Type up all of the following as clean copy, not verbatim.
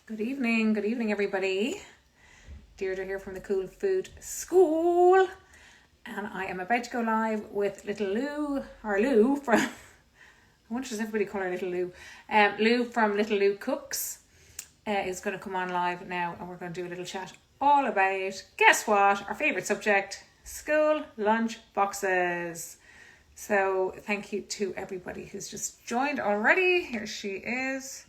Good evening, everybody. Deirdre here from the Cool Food School, and I am about to go live with little Lou, or Lou from, I wonder does everybody call her little Lou? Lou from Little Lou Cooks is going to come on live now, and we're going to do a little chat all about, guess what, our favourite subject, school lunch boxes. So thank you to everybody who's just joined already. Here she is.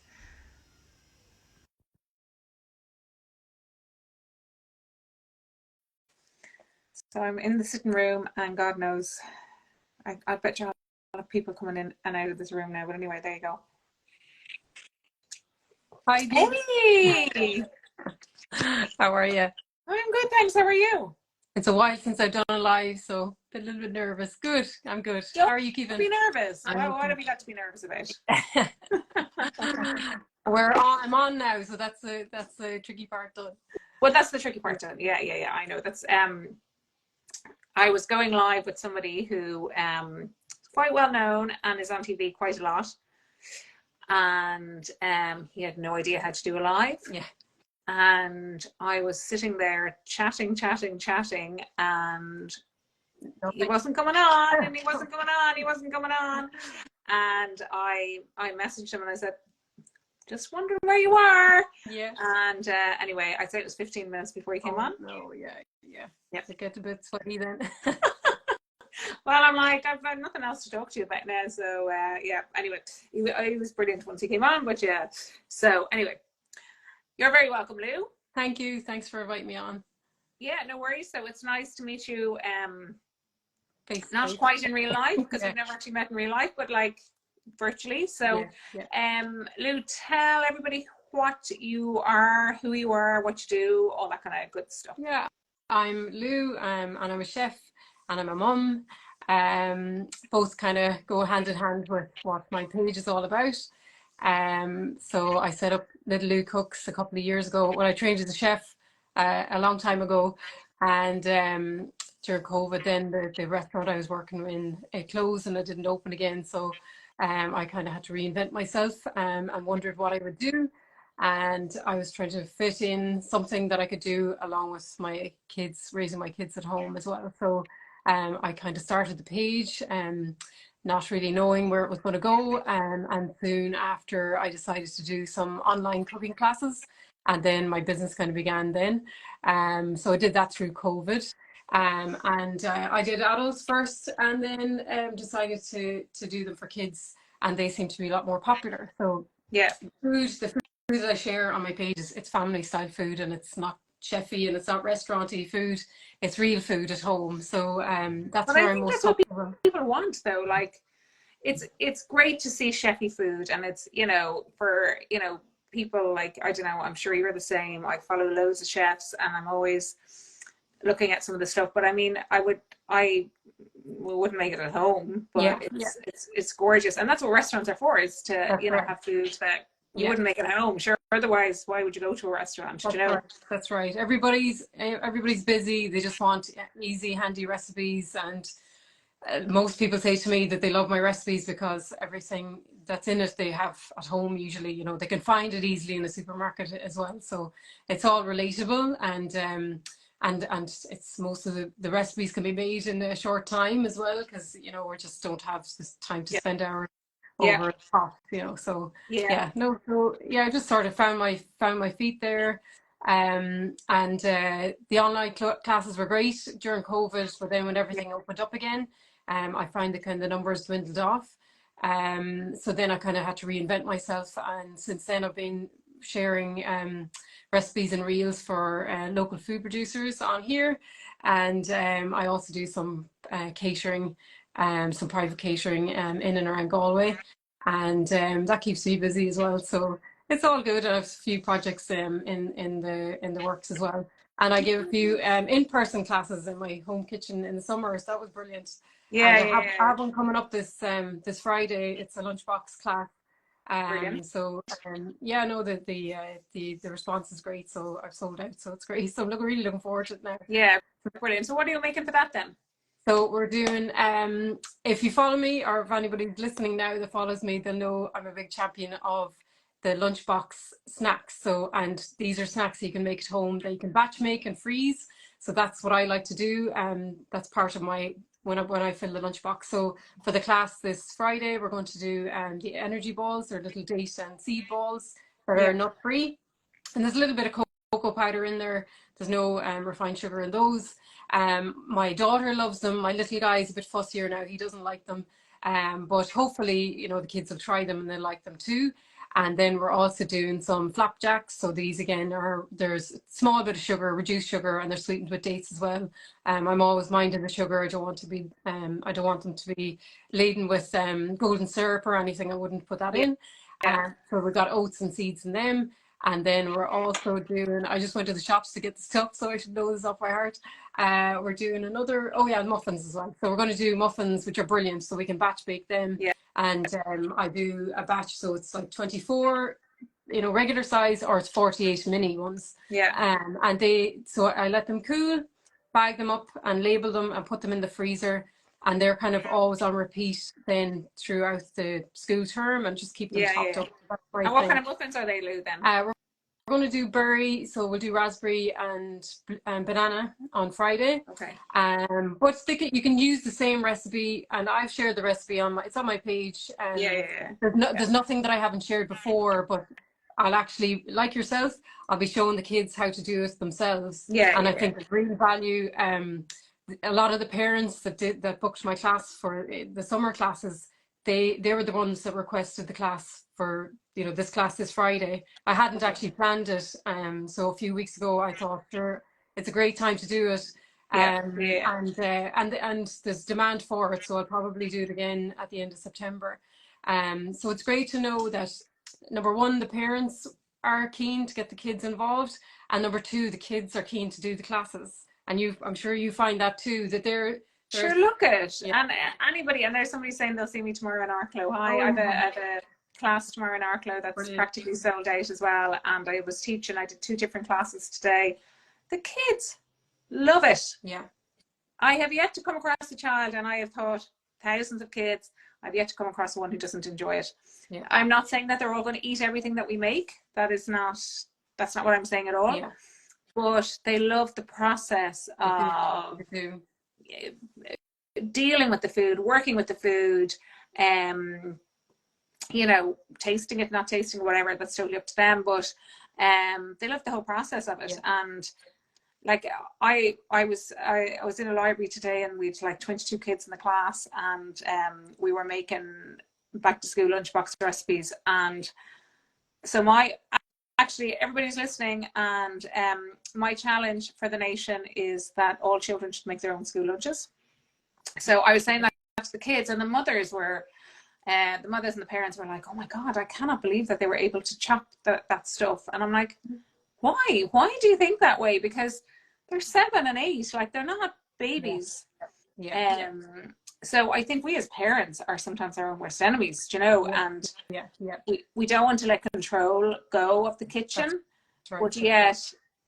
So I'm in the sitting room, and God knows, I bet you a lot of people coming in and out of this room now. But anyway, there you go. Hi, Dee. Hey, How are you? I'm good, thanks. How are you? It's a while since I've done a live, so a little bit nervous. Good, I'm good. How Don't are you keeping? be nervous. I'm What okay. have you got to be nervous about? I'm on now, so that's the tricky part done. Well, that's the tricky Yeah. part. Yeah. I know. That's I was going live with somebody who is quite well known and is on TV quite a lot, and he had no idea how to do a live. Yeah. And I was sitting there chatting, and he wasn't coming on, and he wasn't coming on, he wasn't coming on. And I messaged him and I said, just wondering where you are. Yeah. And anyway, I'd say it was 15 minutes before he came on. No, yeah. Yep. It gets a bit sweaty then. Well, I'm like, I've had nothing else to talk to you about now. So yeah, anyway, he was brilliant once he came on, but yeah. So anyway, you're very welcome, Lou. Thank you. Thanks for inviting me on. Yeah, no worries. So it's nice to meet you. Face to Not face. quite in real life because Yeah. we've never actually met in real life, but like virtually. So Yeah. Lou, tell everybody what you are, who you are, what you do, all that kind of good stuff. Yeah. I'm Lou, and I'm a chef, and I'm a mum. Both kind of go hand in hand with what my page is all about. So I set up Little Lou Cooks a couple of years ago when I trained as a chef a long time ago, and during COVID, then the restaurant I was working in it closed and it didn't open again. So I kind of had to reinvent myself and wondered what I would do. And I was trying to fit in something that I could do along with my kids, raising my kids at home as well. So I kind of started the page, not really knowing where it was going to go. And soon after, I decided to do some online cooking classes. And then my business kind of began then. So I did that through COVID. And I did adults first, and then decided to do them for kids. And they seem to be a lot more popular. So Yeah. the food that I share on my page it's family style food, and it's not chefy and it's not restauranty food. It's real food at home. So that's But I where I'm think most that's what comfortable. people want, though. Like, it's great to see chefy food, and it's for people like, I don't know. I'm sure you're the same. I follow loads of chefs, and I'm always looking at some of the stuff. But I mean, I wouldn't make it at home, but Yeah, it's gorgeous, and that's what restaurants are for, is to that's right. have food that you Yeah, wouldn't make at home. Sure, otherwise, why would you go to a restaurant? that's right. That's right. Everybody's busy. They just want easy, handy recipes, and most people say to me that they love my recipes because everything that's in it they have at home usually. They can find it easily in the supermarket as well. So it's all relatable, and it's most of the recipes can be made in a short time as well, because we just don't have this time to Yeah, spend hours yeah, over a pot. So yeah. yeah, no, so yeah, I just sort of found my feet there. And the online classes were great during COVID, but then when everything opened up again, I find the kind of numbers dwindled off. So then I kind of had to reinvent myself, and since then I've been sharing recipes and reels for local food producers on here, and I also do some catering, some private catering in and around Galway, and that keeps me busy as well. So it's all good. I have a few projects in the works as well. And I give a few in-person classes in my home kitchen in the summer, so that was brilliant. And Yeah, I have one coming up this Friday. It's a lunchbox class. brilliant. So yeah, no, the response is great. So I've sold out, so it's great. So I'm really looking forward to it now. Yeah, brilliant. So what are you making for that then? So we're doing, if you follow me, or if anybody's listening now that follows me, they'll know I'm a big champion of the lunchbox snacks. So, and these are snacks you can make at home that you can batch make and freeze. So that's what I like to do. That's part of my when I fill the lunchbox. So for the class this Friday, we're going to do the energy balls, or little date and seed balls that are Yeah. nut free, and there's a little bit of cocoa powder in there. There's no refined sugar in those. My daughter loves them. My little guy is a bit fussier now. He doesn't like them. But hopefully, the kids will try them and they'll like them too. And then we're also doing some flapjacks. So these again there's a small bit of sugar, reduced sugar, and they're sweetened with dates as well. I'm always minding the sugar. I don't want them to be laden with golden syrup or anything. I wouldn't put that in. Yeah. So we've got oats and seeds in them. And then we're also doing, I just went to the shops to get the stuff, so I should know this off by heart. We're doing muffins as well. So we're going to do muffins, which are brilliant, so we can batch bake them. Yeah. And I do a batch, so it's like 24, regular size, or it's 48 mini ones. Yeah. So I let them cool, bag them up and label them and put them in the freezer. And they're kind of always on repeat then throughout the school term, and just keep them topped up. And what kind of muffins are they, Lou, then? We're going to do berry, so we'll do raspberry and banana on Friday. Okay. But you can use the same recipe, and I've shared the recipe it's on my page. There's nothing that I haven't shared before, but I'll actually, like yourself, I'll be showing the kids how to do it themselves. I think there's real value. A lot of the parents that booked my class for the summer classes, they were the ones that requested the class for this class this Friday. I hadn't actually planned it, so a few weeks ago I thought, sure, it's a great time to do it. And there's demand for it, so I'll probably do it again at the end of September. So it's great to know that, number one, the parents are keen to get the kids involved, and number two, the kids are keen to do the classes. And I'm sure you find that too, that they're sure, look at it. Yeah. And anybody, and there's somebody saying they'll see me tomorrow in Arklow. I have a class tomorrow in Arklow that's practically sold out as well. And I was teaching, I did 2 different classes today. The kids love it. Yeah. I have yet to come across a child, and I have taught thousands of kids, I've yet to come across one who doesn't enjoy it. Yeah. I'm not saying that they're all going to eat everything that we make. That's not what I'm saying at all. Yeah. But they love the process of dealing with the food, working with the food, tasting it, not tasting, whatever, that's totally up to them. But they love the whole process of it. Yeah. And like I was in a library today, and we'd like 22 kids in the class, and we were making back to school lunchbox recipes. And so actually, everybody's listening, and my challenge for the nation is that all children should make their own school lunches. So I was saying that to the kids, and the mothers and the parents were like, oh my God, I cannot believe that they were able to chop that stuff. And I'm like, why? Why do you think that way? Because they're 7 and 8, like they're not babies. Yeah. So I think we as parents are sometimes our own worst enemies, and we don't want to let control go of the kitchen. But yet,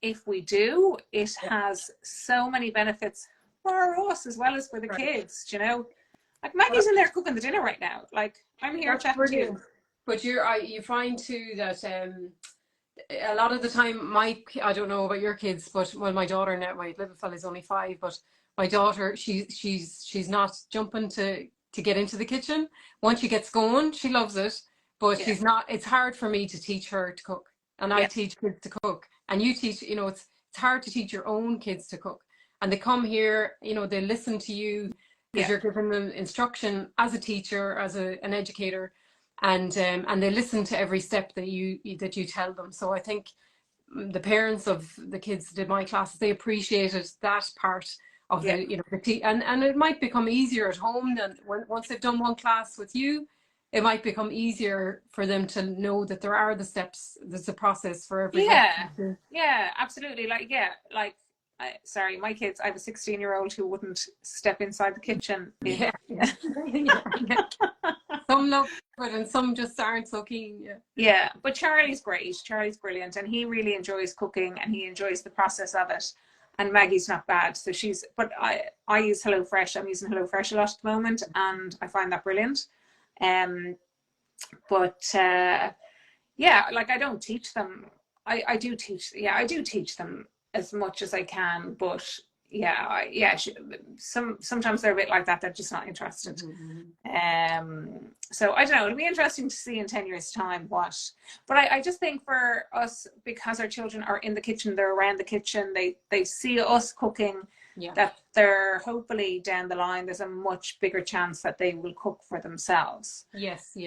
if we do, it has so many benefits for us as well as for the kids, Like Maggie's in there cooking the dinner right now. Like I'm here chatting to you. But you find too that a lot of the time, I don't know about your kids, but my daughter now, my little fella's only 5, but my daughter, she's not jumping to get into the kitchen. Once she gets going, she loves it, but she's not. It's hard for me to teach her to cook, and I teach kids to cook, and you teach. It's hard to teach your own kids to cook, and they come here. They listen to you because you're giving them instruction as a teacher, as an educator, and they listen to every step that you tell them. So I think the parents of the kids that did my classes, they appreciated that part of and it might become easier at home than once they've done one class with you. It might become easier for them to know that there are the steps. There's a process for every. Yeah, absolutely. Sorry, my kids. I have a 16-year-old who wouldn't step inside the kitchen. Some love it, and some just aren't so keen. Yeah, but Charlie's great. Charlie's brilliant, and he really enjoys cooking, and he enjoys the process of it. And Maggie's not bad, so but I use HelloFresh. I'm using HelloFresh a lot at the moment, and I find that brilliant. yeah, like I don't teach them. I do teach. Yeah, I do teach them as much as I can. But yeah, sometimes they're a bit like that. They're just not interested. So I don't know. It'll be interesting to see in 10 years' time what. But I just think for us, because our children are in the kitchen, they're around the kitchen. They see us cooking. Yeah. That they're hopefully down the line, there's a much bigger chance that they will cook for themselves. Yes.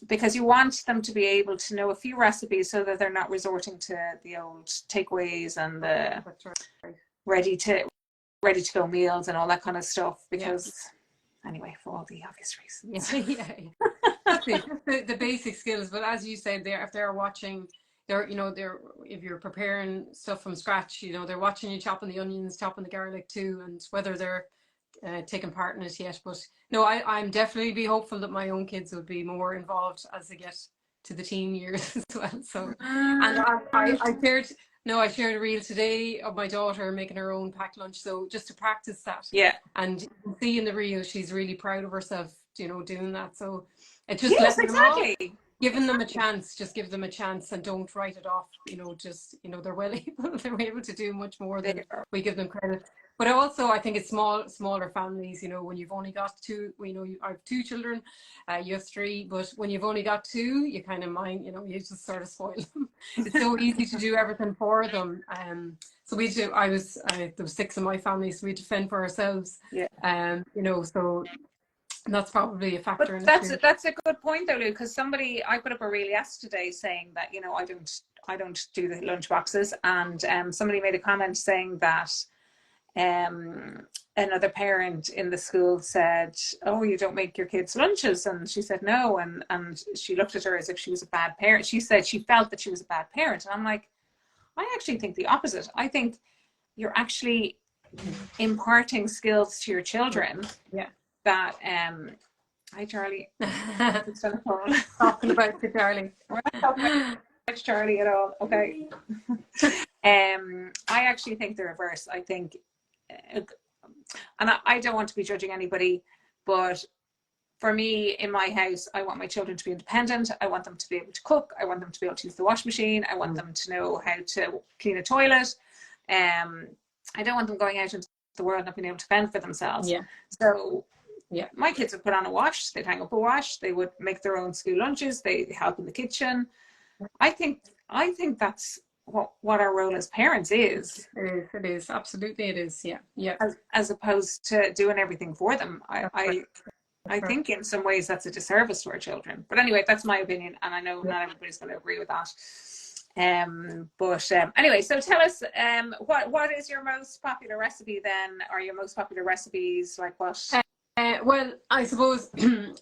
Because you want them to be able to know a few recipes so that they're not resorting to the old takeaways and the ready to go meals and all that kind of stuff. Because anyway, for all the obvious reasons. That's it. Just the basic skills. But as you said, if they're watching, if you're preparing stuff from scratch, they're watching you chopping the onions, chopping the garlic too, and whether they're taking part in it yet. But no, I'm definitely be hopeful that my own kids will be more involved as they get to the teen years as well. So, and I shared a reel today of my daughter making her own packed lunch. So just to practice that. Yeah. And you can see in the reel, she's really proud of herself, doing that. So it just exactly. Giving them a chance, just give them a chance and don't write it off. They're able to do much more than we give them credit. But also, I think it's smaller families, when you've only got two, I have two children, you have three, but when you've only got two, you kind of mind, you just sort of spoil them. It's so easy to do everything for them. So there was six in my family, so we had to fend for ourselves. Yeah. So that's probably a factor. But that's a good point though, Lou, because I put up a reel yesterday saying that, I don't do the lunch boxes, and somebody made a comment saying that another parent in the school said, "Oh, you don't make your kids lunches," and she said no, and she looked at her as if she was a bad parent. She said she felt that she was a bad parent, and I'm like, I actually think the opposite. I think you're actually imparting skills to your children. Yeah. That hi Charlie. Talking about the Charlie. We're not talking about Charlie at all. Okay. I actually think the reverse. I think, and I don't want to be judging anybody, but for me, in my house, I want my children to be independent. I want them to be able to cook. I want them to be able to use the wash machine. I want them to know how to clean a toilet. I don't want them going out into the world not being able to fend for themselves. Yeah. So my kids would put on a wash, they'd hang up a wash, they would make their own school lunches, they help in the kitchen. I think that's what our role as parents is. It is. Absolutely it is. Yeah. As opposed to doing everything for them. I think in some ways that's a disservice to our children. But anyway, that's my opinion, and I know not everybody's going to agree with that. Anyway, so tell us, what is your most popular recipe then? Are your most popular recipes like what? Well, I suppose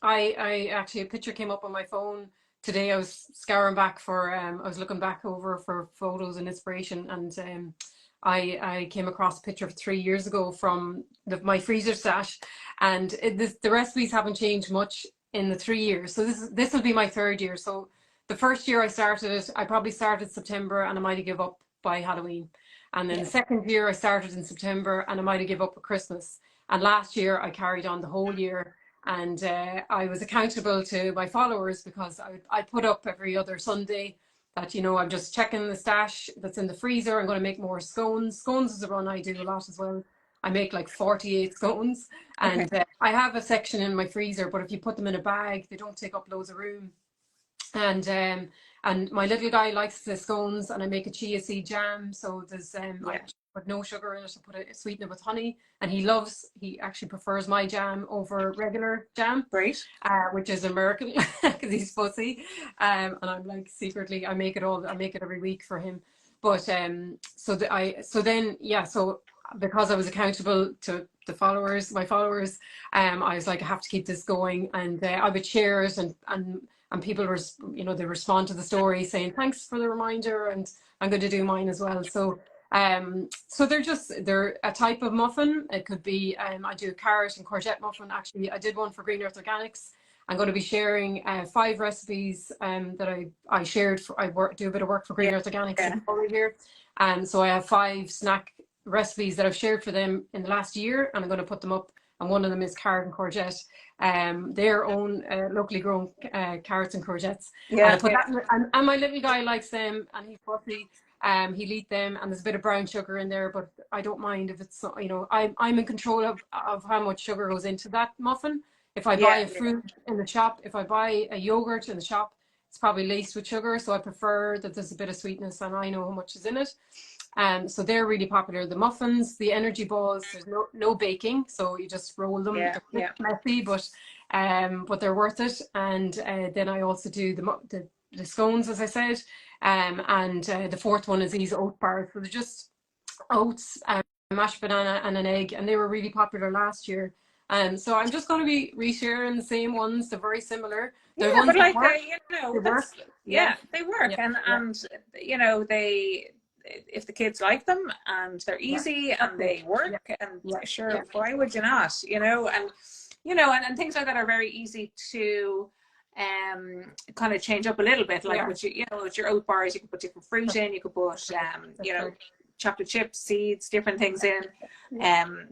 I actually, a picture came up on my phone today. I was scouring back I was looking back over for photos and inspiration, and I came across a picture of 3 years ago from my freezer stash, and the recipes haven't changed much in the 3 years. So this will be my third year. So the first year I started it, I probably started September and I might have give up by Halloween. And then the second year I started in September and I might have give up at Christmas. And last year I carried on the whole year, and I was accountable to my followers because I put up every other Sunday that, I'm just checking the stash that's in the freezer. I'm going to make more scones. Scones is a run I do a lot as well. I make like 48 scones, and I have a section in my freezer, but if you put them in a bag, they don't take up loads of room. And my little guy likes the scones, and I make a chia seed jam. So there's I put no sugar in it. I sweeten it with honey, and he actually prefers my jam over regular jam. Great. Which is a miracle because he's fussy. And I'm like, secretly I make it every week for him. But so because I was accountable to my followers, I was like, I have to keep this going, and I would share it, and people they respond to the story saying thanks for the reminder, and I'm going to do mine as well. So they're a type of muffin. It could be I do a carrot and courgette muffin. Actually, I did one for Green Earth Organics. I'm going to be sharing 5 recipes that I shared. Do a bit of work for Green Earth Organics over here, and so I have 5 snack recipes that I've shared for them in the last year, and I'm going to put them up and one of them is carrot and courgette. Their own locally grown carrots and courgettes. And I Yeah, put that in, and my little guy likes them, and he's fussy. He'll eat them, and there's a bit of brown sugar in there, but I don't mind if it's, you know, I'm in control of how much sugar goes into that muffin. If I buy yeah, a fruit in the shop, if I buy a yogurt in the shop, it's probably laced with sugar, so I prefer that there's a bit of sweetness and I know how much is in it. So they're really popular. The muffins, the energy balls, there's no baking, so you just roll them. yeah, They're a yeah, bit messy, but they're worth it. And then I also do the scones, as I said. And the fourth one is these oat bars. So they're just oats, mashed banana, and an egg, and they were really popular last year. So I'm just going to be resharing the same ones. They're very similar. They're yeah. ones But that like, work. you know, They work. that's, Yeah, yeah, they work, yeah, yeah, and you know, they, if the kids like them and they're yeah. easy That's and it. they work, Yeah, and yeah, yeah, sure, why would you not? You know, and you know, and things like that are very easy to kind of change up a little bit. Like yeah. with you know, with your oat bars, you can put different fruit That's in. You could put right. you That's know, right. chocolate chips, seeds, different things in. Yeah, Um,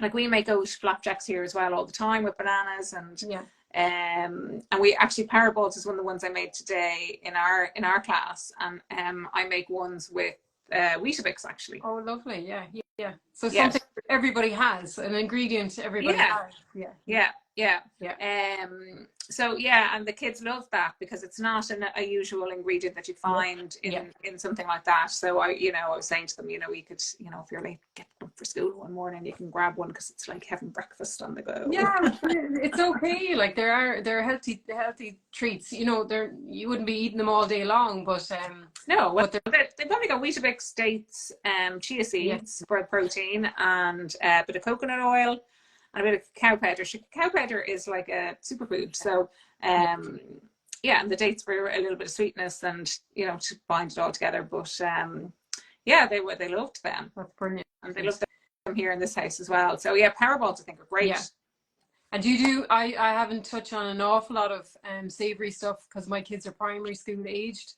like we make oat flapjacks here as well all the time with bananas, yeah. and we actually power balls is one of the ones I made today in our class, and I make ones with Weetabix actually. Oh, lovely. Yeah, yeah, yeah. So something Yes, everybody has, an ingredient everybody yeah, has. Yeah, yeah, yeah, yeah. yeah, So yeah, and the kids love that because it's not a usual ingredient that you yeah, find yeah. in something like that. So I was saying to them, you know, we could, you know, if you're late getting up for school one morning, you can grab one because it's like having breakfast on the go. Yeah, it's okay. Like there are healthy treats. You know, there you wouldn't be eating them all day long, No, well, but they're they've probably got Weetabix, dates, chia yeah, seeds for protein, and a bit of coconut oil, and a bit of cacao powder. Cacao powder is like a superfood. So, yeah, um, yeah, and the dates for a little bit of sweetness and, you know, to bind it all together. But yeah, they loved them, that's brilliant. and they loved them here in this house as well. So yeah, Powerballs I think are Yeah. great. And you do, I haven't touched on an awful lot of savory stuff because my kids are primary school aged.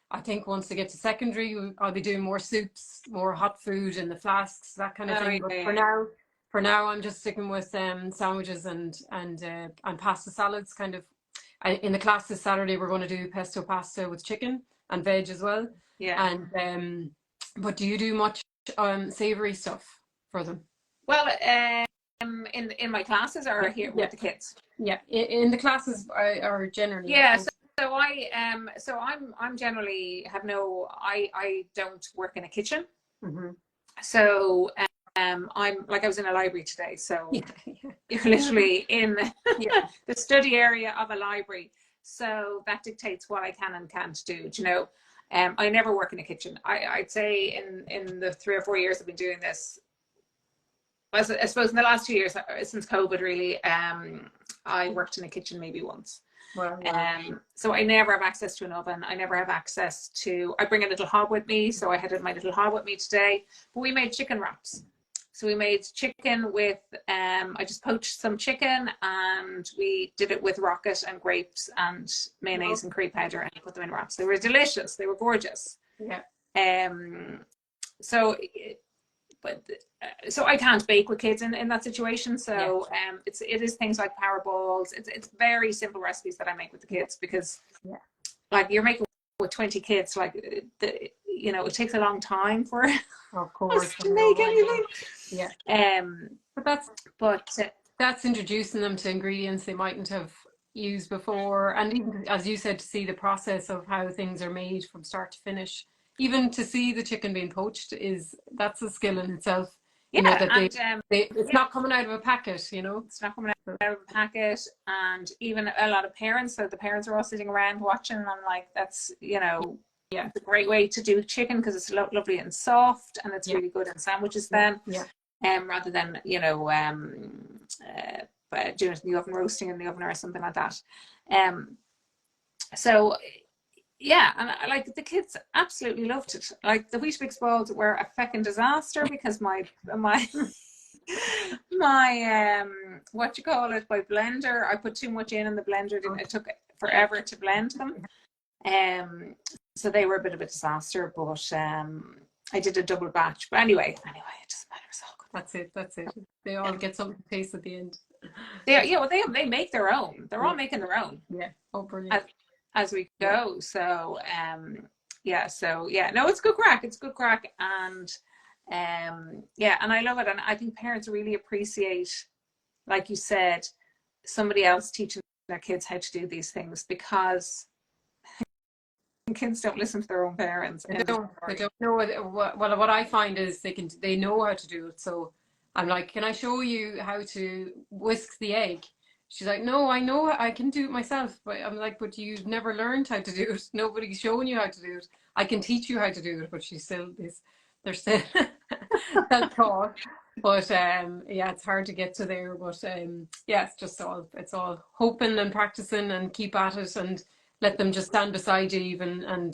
I think once they get to secondary, I'll be doing more soups, more hot food in the flasks, that kind of Oh thing. yeah, But yeah, for now, I'm just sticking with sandwiches and pasta salads. Kind of, in the class this Saturday, we're going to do pesto pasta with chicken and veg as well. yeah. And but do you do much savory stuff for them? Well, in my classes or Yeah, here yeah, with the kids. yeah. In the classes are generally, I Yeah, suppose. so I'm generally have no, I don't work in a kitchen. Hmm. So I'm like, I was in a library today, so Yeah, yeah, you're literally in yeah, the study area of a library. So that dictates what I can and can't do. You know, I never work in a kitchen. I'd say in the 3 or 4 years I've been doing this, I suppose in the last 2 years since COVID, really, I worked in a kitchen maybe once. well, yeah, So I never have access to an oven. I never have access to, I bring a little hob with me. So I had my little hob with me today, but we made chicken wraps. So we made chicken with, I just poached some chicken and we did it with rocket and grapes and well, mayonnaise and curry powder and put them in wraps. They were delicious. They were gorgeous. yeah, Um, so but so I can't bake with kids in that situation. yeah, So it is things like power balls. It's very simple recipes that I make with the kids because yeah, like you're making with 20 kids, like you know, it takes a long time for of us course, to make I know, anything. yeah. Um, But that's but that's introducing them to ingredients they mightn't have used before, and even as you said, to see the process of how things are made from start to finish. Even to see the chicken being poached that's a skill in itself. You know yeah, that and it's yeah, not coming out of a packet. You know. it's not coming So, out of a packet, and even a lot of parents. So the parents are all sitting around watching, and I'm like, that's, you know, yeah, it's a great way to do chicken because it's lovely and soft, and it's yeah, really good in sandwiches yeah, then, yeah, rather than, you know, doing it in the oven, roasting in the oven or something like that. Um, so yeah, and like the kids absolutely loved it. Like the Weetabix balls were a feckin' disaster because my my what you call it, my blender, I put too much in the blender. It took yeah. forever to blend them. Um, so they were a bit of a disaster, but I did a double batch. But anyway, it doesn't matter. It's all good. That's it. That's it. They all get something to taste at the end. Yeah, well, they make their own. They're all Yeah. making their own Yeah. Oh, brilliant. as, as we Yeah. go. So yeah, so yeah, no, it's good crack. It's good crack, and yeah, and I love it, and I think parents really appreciate, like you said, somebody else teaching their kids how to do these things, because kids don't listen to their own parents. They End of don't. They story. don't know what. Well, what I find is they know how to do it. So I'm like, can I show you how to whisk the egg? She's like, no, I know I can do it myself. But I'm like, but you've never learned how to do it. Nobody's showing you how to do it. I can teach you how to do it, but she still is. They're still self-taught. But yeah, it's hard to get to there. But yeah, it's all hoping and practicing and keep at it and let them just stand beside you even and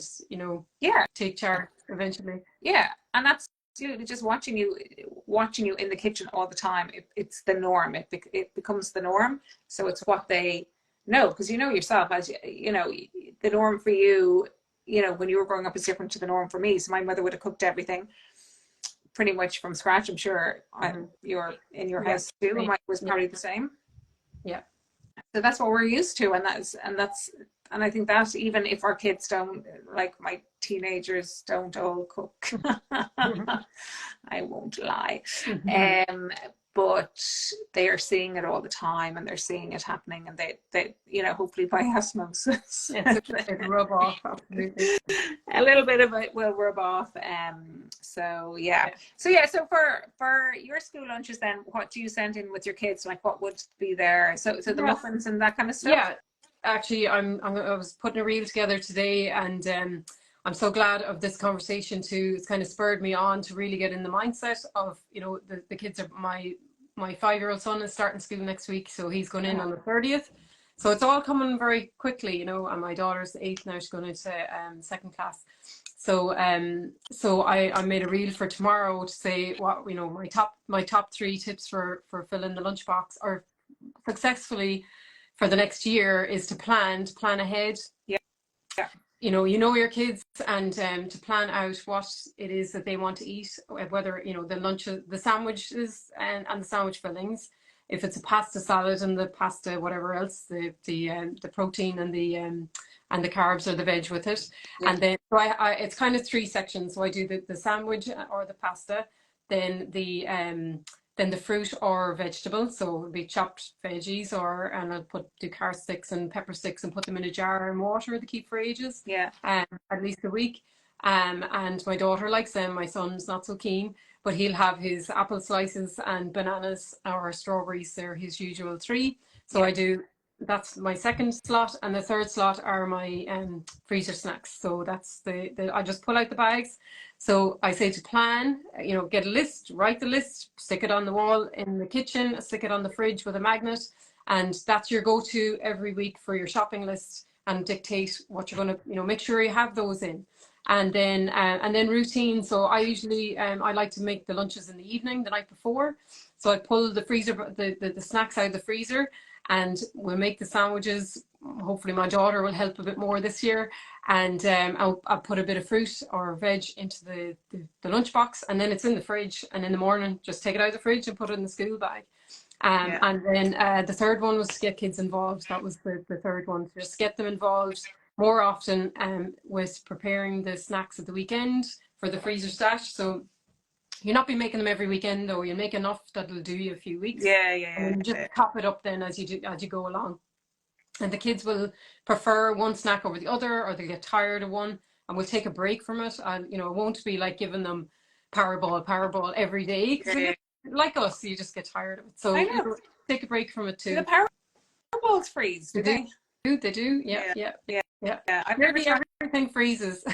Yeah, take charge eventually. yeah, and that's absolutely just watching you in the kitchen all the time. It's the norm. It becomes the norm. So it's what they know, because you know yourself, as you know, the norm for you, when you were growing up is different to the norm for me. So my mother would have cooked everything pretty much from scratch. I'm sure Hmm. you're in your Yeah, house too, and me. mine was Yeah, probably the same. yeah, So that's what we're used to, and I think that even if our kids don't, like my teenagers don't all cook, I won't lie, um, but they are seeing it all the time, and they're seeing it happening, and they hopefully by osmosis it's a rub off, absolutely. a little bit of it will rub off. So yeah. Yeah. So for your school lunches, then what do you send in with your kids? Like, what would be there? So the Yeah, muffins and that kind of stuff. yeah. Actually, I was putting a reel together today, and I'm so glad of this conversation too. It's kind of spurred me on to really get in the mindset of, the kids are my 5-year-old son is starting school next week, so he's going in Oh, on the 30th. So it's all coming very quickly, and my daughter's 8 now, she's going into second class. So I made a reel for tomorrow to say what, my top 3 tips for filling the lunchbox or successfully for the next year is to plan ahead. yeah, yeah, You know your kids, and to plan out what it is that they want to eat, whether the lunch, the sandwiches, and the sandwich fillings. If it's a pasta salad and the pasta, whatever else, the protein and the carbs or the veg with it, yeah, and then so it's kind of 3 sections. So I do the sandwich or the pasta, then the fruit or vegetable. So it'll be chopped veggies, and I'll do carrot sticks and pepper sticks and put them in a jar and water to keep for ages, yeah, at least a week. And my daughter likes them. My son's not so keen, but he'll have his apple slices and bananas or strawberries. They're his usual 3. So yeah, that's my second slot, and the third slot are my freezer snacks. So that's I just pull out the bags. So I say to plan, get a list, write the list, stick it on the wall in the kitchen, stick it on the fridge with a magnet, and that's your go-to every week for your shopping list, and dictate what you're going to, make sure you have those in. And then routine. So I usually I like to make the lunches in the evening, the night before. So I pull the freezer, the snacks out of the freezer, and we'll make the sandwiches. Hopefully my daughter will help a bit more this year, and I'll put a bit of fruit or veg into the lunchbox, and then it's in the fridge, and in the morning just take it out of the fridge and put it in the school bag. yeah, And then the third one was to get kids involved. That was the third one, to just get them involved more often with preparing the snacks at the weekend for the freezer stash. So you'll not be making them every weekend, though. You'll make enough that'll do you a few weeks, yeah, and yeah, then you yeah. just top it up then as you go along. And the kids will prefer one snack over the other, or they get tired of one, and we'll take a break from it. And it won't be like giving them Powerball every day, because Yeah. like us, you just get tired of it. I So know. take a break from it Do the too. Powerballs freeze? They Do do, they? they do. Yeah, Yeah, yeah, yeah, yeah. yeah. I've never Nearly tried. everything freezes.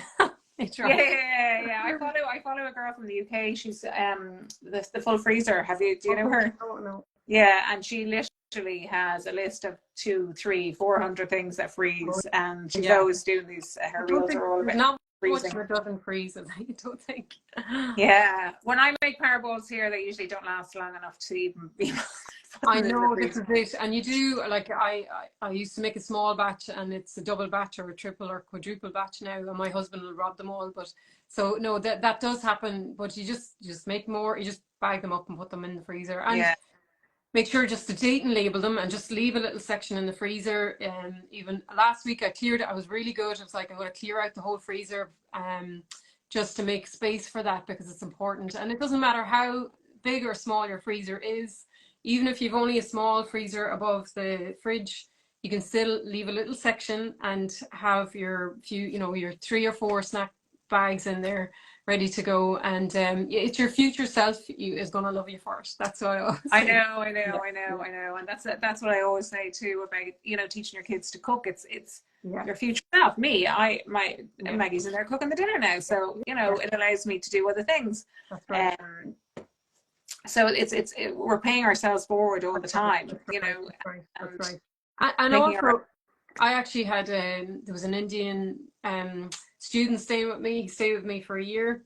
They Yeah, try. yeah, yeah, yeah. I follow a girl from the UK. She's the full freezer. Do you know Oh, her? no, no. Yeah, and she literally has a list of 2, 3, 400 things that Oh, freeze, and she's yeah. always doing these. I Her don't reels think are all there's about. not much freezing. of it doesn't freeze, as you don't think. Yeah, when I make power balls here, they usually don't last long enough to even be put I them in the know this freezer. is it, and you do like I used to make a small batch, and it's a double batch or a triple or quadruple batch now, and my husband will rob them all. But so no, that does happen. But you just make more. You just bag them up and put them in the freezer, and Yeah, make sure just to date and label them, and just leave a little section in the freezer. Even last week I cleared it. I was really good. I was like, I'm going to clear out the whole freezer, just to make space for that, because it's important. And it doesn't matter how big or small your freezer is. Even if you've only a small freezer above the fridge, you can still leave a little section and have your few, your 3 or 4 snack bags in there ready to go. And it's your future self is going to love you first. That's what I always I say. know, I know, I know, I know, and that's what I always say too about teaching your kids to cook. It's Yeah, your future self. Me, my yeah, Maggie's in there cooking the dinner now, so yeah, it allows me to do other things. that's right. Um, so we're paying ourselves forward all the That's right. time, That's right. That's right. That's and right. And making our also, I actually had there was an Indian student staying with me. He stayed with me for a year.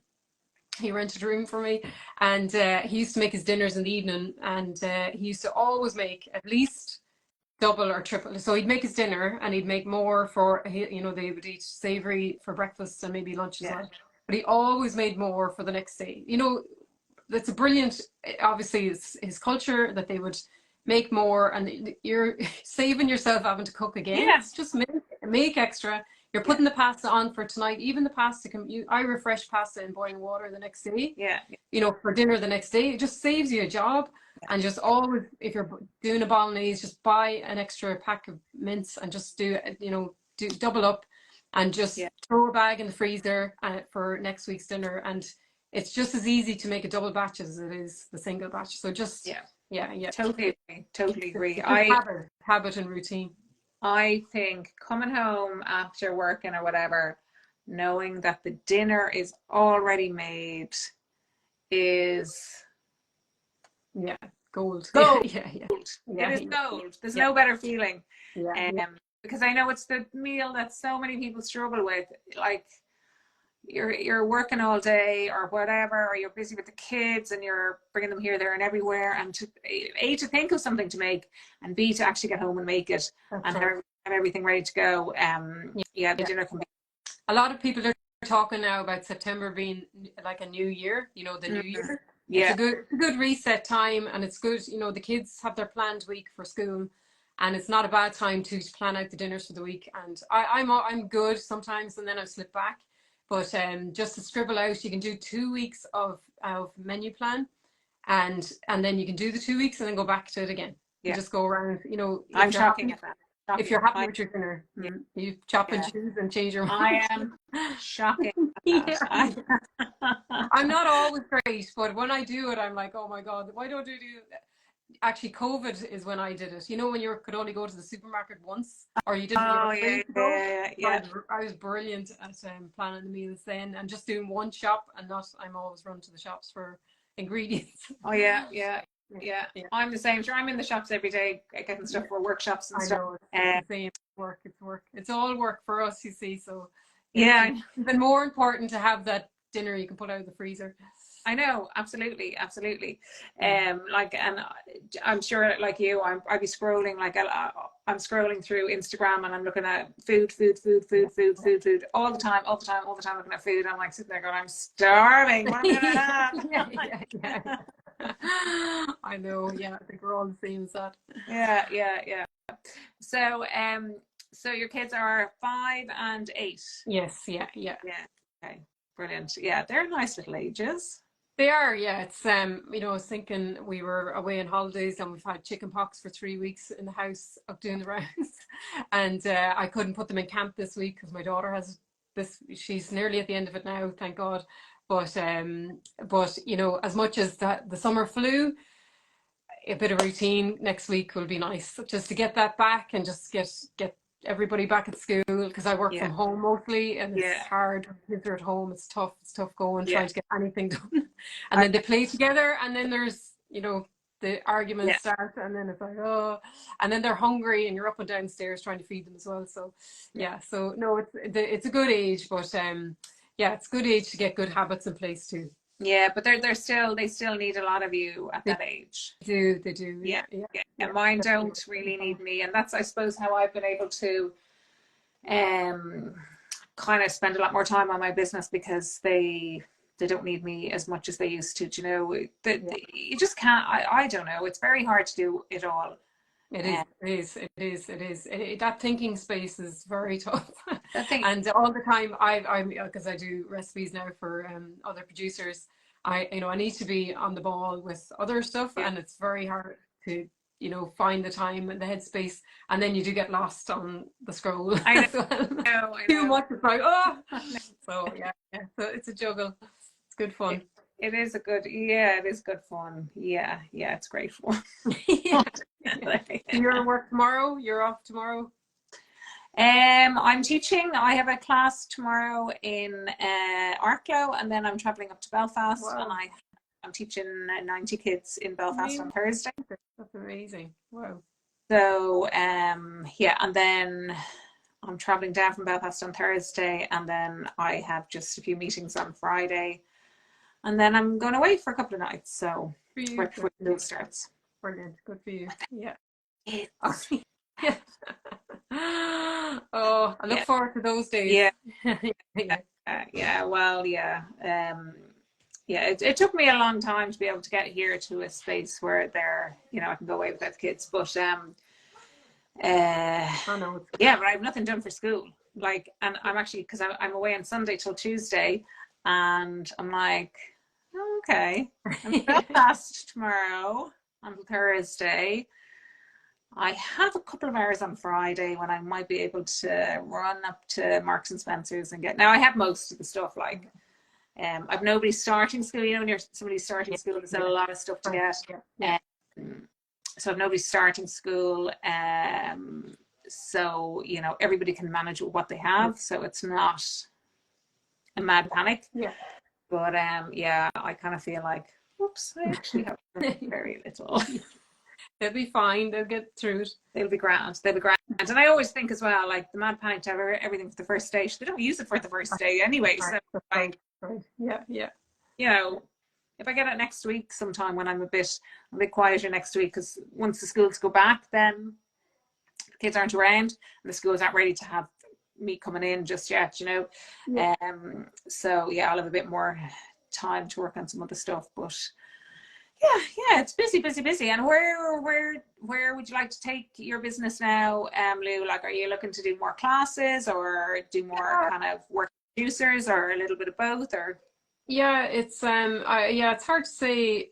He rented a room for me, and he used to make his dinners in the evening, and he used to always make at least double or triple. So he'd make his dinner, and he'd make more for they would eat savory for breakfast and maybe lunch as yeah, well. But he always made more for the next day. That's a brilliant. Obviously, it's his culture that they would make more, and you're saving yourself having to cook again. yeah, Just make extra. You're yeah, putting the pasta on for tonight. Even the pasta I refresh pasta in boiling water the next day. yeah, For dinner the next day. It just saves you a job. yeah, And just always, if you're doing a bolognese, just buy an extra pack of mince and just do double up, and just yeah. throw a bag in the freezer for next week's dinner. And it's just as easy to make a double batch as it is the single batch. So just, Yeah. yeah. Totally agree. Totally agree. It's just habit and routine. I think coming home after working or whatever, knowing that the dinner is already made is Yeah, gold. Yeah, gold. yeah, yeah, It yeah, is gold. There's yeah, no better feeling. yeah, yeah, Because I know it's the meal that so many people struggle with. Like you're working all day or whatever, or you're busy with the kids and you're bringing them here, there, and everywhere, and to think of something to make, and B, to actually get home and make it that's and right. have everything ready to go. Yeah, Yeah, the yeah. dinner can be. A lot of people are talking now about September being like a new year, the new Mm, year. It's yeah, a good reset time, and it's good, the kids have their planned week for school, and it's not a bad time to plan out the dinners for the week. And I'm good sometimes, and then I slip back. But just to scribble out, you can do 2 weeks of menu plan, and then you can do the 2 weeks and then go back to it again. You yeah. just go around, I'm if you're shocking happy at that. if Shocking. you're happy with your dinner, Yeah, you chop and yeah. choose and change your I mind. am shocking at Yeah, that. I'm not always great, but when I do it, I'm like, oh my God, why don't you do that? Actually, COVID is when I did it. When you could only go to the supermarket once, or you Oh were yeah, free to go. yeah, So yeah. I was brilliant at planning the meals then, and just doing one shop, and not I'm always run to the shops for ingredients. Oh yeah, yeah, Yeah, yeah. yeah, I'm the same. Sure, I'm in the shops every day getting yeah. stuff for workshops and I stuff. know it's Uh, the same. Work, it's work. It's all work for us, you see. So yeah, it's yeah, even more important to have that dinner you can pull out of the freezer. I know, absolutely, absolutely. Yeah. And I'm sure, like you, I'd be scrolling, I'm scrolling through Instagram, and I'm looking at Yeah. food all the time, all the time, all the time, looking at food. I'm like sitting there going, I'm starving. What am I gonna have? Yeah, yeah. I know, yeah, I think we're all the same as that. Yeah, yeah, yeah. So, so your kids are 5 and 8. Yes, yeah, yeah. Yeah. Okay. Brilliant. Yeah, they're nice little ages. They are, yeah. It's I was thinking we were away on holidays, and we've had chicken pox for 3 weeks in the house up doing the rounds. And I couldn't put them in camp this week because my daughter has she's nearly at the end of it now, thank God. But as much as the summer flu, a bit of routine next week will be nice, just to get that back, and just get everybody back at school, because I work Yeah. from home mostly, and it's Yeah. hard when kids are at home. It's tough going, Yeah. trying to get anything done. And I, then they play together, and then there's the arguments yeah. start, and then it's like, oh, and then they're hungry, and you're up and downstairs trying to feed them as well. So Yeah. yeah, so no, it's a good age, but yeah, it's good age to get good habits in place too. Yeah, but they still need a lot of you at that age. They do, Yeah, yeah, yeah, yeah. yeah. Mine Definitely. don't really need me, and that's I suppose how I've been able to um kind of spend a lot more time on my business because they don't need me as much as they used to. Do you know, Yeah. you just can't. I don't know. It's very hard to do it all. It is, Um, it is, it is, it is. That thinking space is very tough. that thing. And all the time, because I do recipes now for other producers, I need to be on the ball with other stuff, Yeah, and it's very hard to, find the time and the headspace, and then you do get lost on the scroll I as well. know. I Too know. much, it's like, oh! So yeah, yeah. So it's a juggle. It's good fun. It is a good. Yeah, it is good fun. Yeah, yeah. It's great fun. Yeah, yeah. So you're at work tomorrow? You're off tomorrow? I'm teaching. I have a class tomorrow in Arklow, and then I'm traveling up to Belfast, and Wow. I'm teaching 90 kids in Belfast on Amazing. Thursday. That's amazing. Wow. So yeah, and then I'm traveling down from Belfast on Thursday, and then I have just a few meetings on Friday, and then I'm going away for a couple of nights. So For you. right before school starts. Brilliant. Good for you. Yeah. It's, Yeah. Oh, I look yeah, forward to those days. yeah, Yeah. yeah. Well, yeah. Yeah, it took me a long time to be able to get here to a space where I can go away without the kids. But uh, I know. yeah, but I have nothing done for school. Like, and I'm actually because I'm away on Sunday till Tuesday, and I'm like, oh, okay, I'm in Belfast tomorrow until Thursday. I have a couple of hours on Friday when I might be able to run up to Marks and Spencer's and get. Now I have most of the stuff. Like, I've nobody starting school. You know, when you're somebody starting Yeah. school, there's a Yeah. lot of stuff to Right. get. Yeah. Yeah. So I've nobody starting school. So everybody can manage what they have. So it's not a mad panic. Yeah. But yeah, I kind of feel like, whoops, I actually have very little. They'll be fine. They'll get through it. They'll be grand. They'll be grand. And I always think as well, like the mad panic to have everything for the first day. They don't use it for the first day anyway. Right. So That's like, right. Right. Yeah. Yeah. you know, if I get it next week sometime when I'm a bit quieter next week, because once the schools go back, then the kids aren't around and the schools aren't ready to have me coming in just yet, Yeah. So yeah, I'll have a bit more time to work on some other stuff. But yeah, it's busy, busy, busy. And where would you like to take your business now, Lou? Like, are you looking to do more classes or do more kind of work with producers or a little bit of both? Or Yeah, it's hard to say.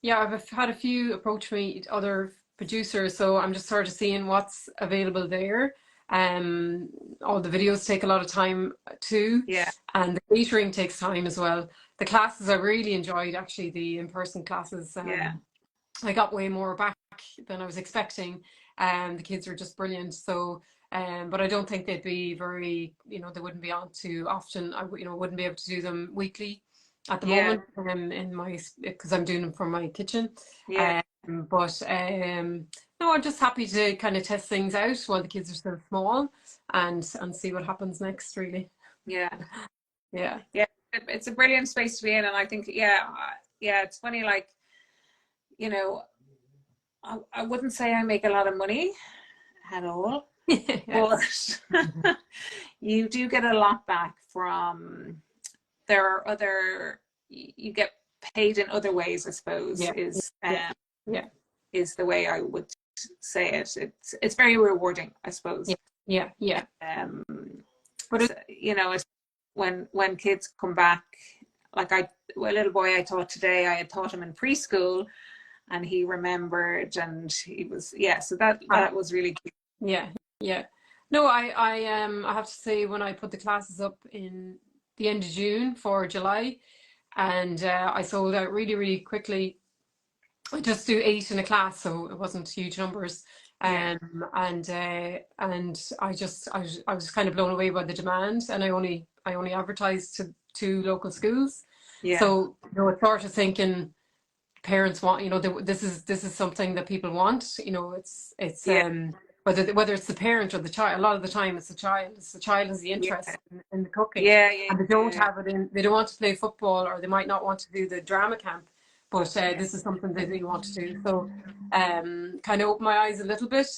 Yeah, I've had a few approach me, other producers, so I'm just sort of seeing what's available there. All the videos take a lot of time too, yeah, and the catering takes time as well. The classes I really enjoyed, actually, the in-person classes. yeah, I got way more back than I was expecting. The kids were just brilliant. So, but I don't think they'd be very, they wouldn't be on too often. Wouldn't be able to do them weekly at the yeah, moment, because I'm doing them from my kitchen. yeah, But no, I'm just happy to kind of test things out while the kids are still small, and see what happens next, really. yeah, Yeah. yeah. It's a brilliant space to be in, and I think yeah, it's funny. Like, you know, I wouldn't say I make a lot of money at all, Yeah. but you do get a lot back from. There are other. You get paid in other ways, I suppose. Yeah. Yeah. Yeah. Is the way I would say it. It's very rewarding, I suppose. Yeah. Yeah. Yeah. Um, But so, it's when kids come back, like a little boy I taught today, I had taught him in preschool, and he remembered, and he was so that was really cute. Yeah, yeah. No, I have to say, when I put the classes up in the end of June for July, and I sold out really, really quickly. I just do 8 in a class, so it wasn't huge numbers. Yeah, And I was kind of blown away by the demand, and I only advertised to 2 local schools. yeah, So, it's sort of thinking parents want, this is something that people want. It's yeah, whether it's the parent or the child. A lot of the time it's the child. It's the child has the Yeah. interest in the cooking, Yeah, yeah, and they don't yeah, have it in. They don't want to play football, or they might not want to do the drama camp. But yeah. this is something that they want to do. So, kind of opened my eyes a little bit.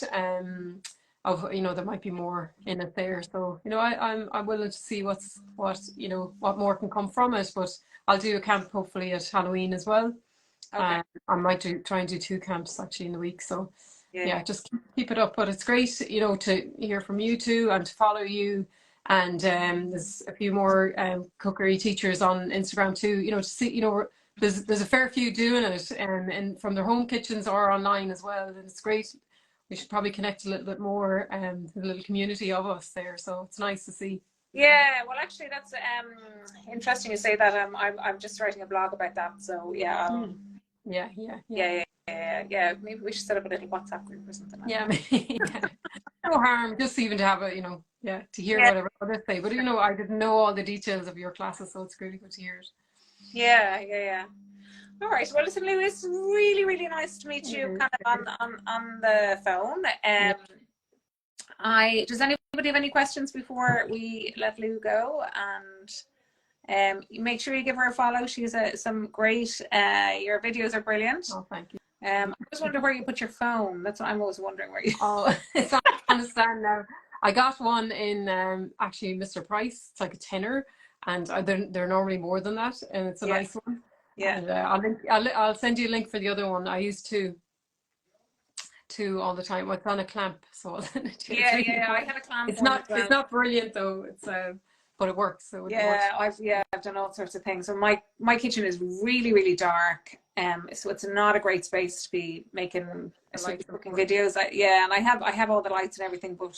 Of there might be more in it there. So I'm willing to see what what more can come from it. But I'll do a camp hopefully at Halloween as well. Okay. I might try and do 2 camps actually in the week. So Yeah. yeah, just keep it up. But it's great, to hear from you two and to follow you. And there's a few more cookery teachers on Instagram too. To see, there's a fair few doing it, and from their home kitchens or online as well. And it's great. We should probably connect a little bit more, the little community of us there. So it's nice to see. Yeah, well, actually, that's interesting you say that. I'm just writing a blog about that. So yeah, Yeah. yeah. Maybe we should set up a little WhatsApp group or something like Yeah, that. yeah. No harm, just even to have to hear Yeah, whatever others say. But I didn't know all the details of your classes, so it's really good to hear it. yeah. All right. Well, listen, Lou, it's really, really nice to meet you, kind of on the phone. Yeah. Does anybody have any questions before we let Lou go? And make sure you give her a follow. She's some great. Your videos are brilliant. Oh, thank you. I just wonder where you put your phone. That's what I'm always wondering where you. Oh, it's on the stand now. I got one in actually Mr. Price. It's like a tenner, and they're normally more than that, and it's a nice one. Yeah. And I'll send you a link for the other one. I use two all the time. It's on a clamp, so I'll send it to you. Yeah. I had a clamp It's one as well. It's not brilliant though. It's but it works. So I've done all sorts of things. So my kitchen is really, really dark. So it's not a great space to be making cooking videos. And I have all the lights and everything, but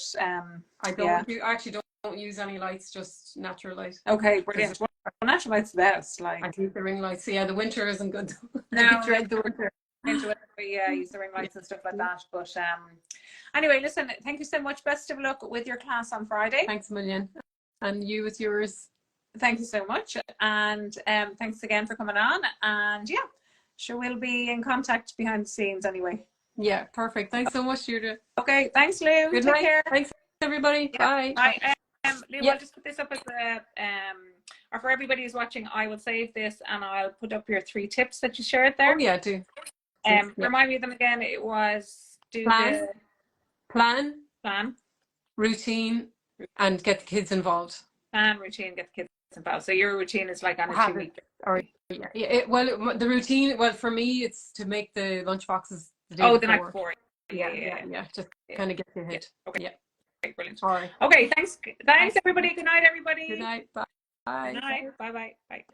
don't use any lights, just natural light. Okay, brilliant. Well, natural light's the best. Like, I use the ring lights. Yeah, the winter isn't good. No, dread the winter. Use the ring lights and stuff like that. But anyway, listen, thank you so much. Best of luck with your class on Friday. Thanks a million. And you with yours. Thank you so much. And thanks again for coming on. And yeah, sure, we'll be in contact behind the scenes anyway. Yeah, perfect. Thanks so much, Deirdre. Okay, thanks, Lou. Good Take night. care. Thanks, everybody. Yeah. Bye. Lou, I'll just put this up as or for everybody who's watching, I will save this and I'll put up your 3 tips that you shared there. Oh yeah, do. Remind me of them again. It was plan, routine, and get the kids involved. Plan, routine, get the kids involved. So your routine is like on a 2-week. The routine. Well, for me, it's to make the lunchboxes the the night before. Yeah. Just kind of get your head. Okay. Yeah. Okay, brilliant. All right. Okay. Thanks, everybody. Good night, everybody. Good night. Bye. Good night. Bye.